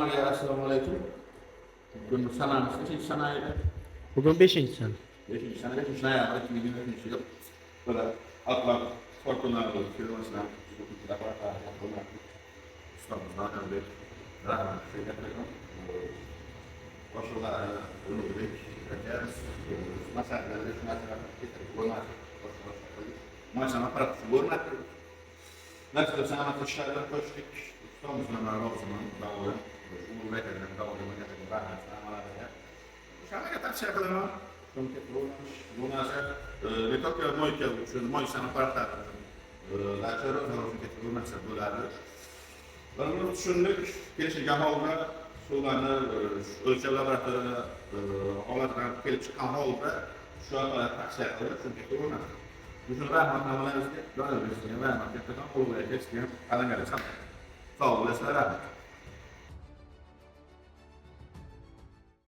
Maria, assalomu alaykum. Bugun sanamiz nechinchi sana edi? Bugün 5. sene. 5-chi sana, 5-chi noyabr 2023 yil. Böyle Atlant Fortunato firmasından ustamız Hakan Bey rahmet eylesin. Başarılar Ulubek Rakers, masalaları şunlar bunlar maçana para bulmak. Nasıl sanat işlerden koştuk. Ustamızla beraber o zaman davul Ulubek'den davul makinesi rahmet samalarda. Şana kadar şey yapalım. Çünkü Lunas le tocca a noi che noi siamo partati la çorba falan getirmek istiyorlardı. Ben bunu düşündük. Gelişen holda sularını ölçü laboratuvarına olanlardan gelip çıkan holda şu an kadar taksiye alıyor. Çünkü kuruna. Bütün rahmetnamelerimizi böyle bir isteyen rahmet yaptıktan kurulaya geçtiğim alın gelirsen. Sağ olun. Rahmet.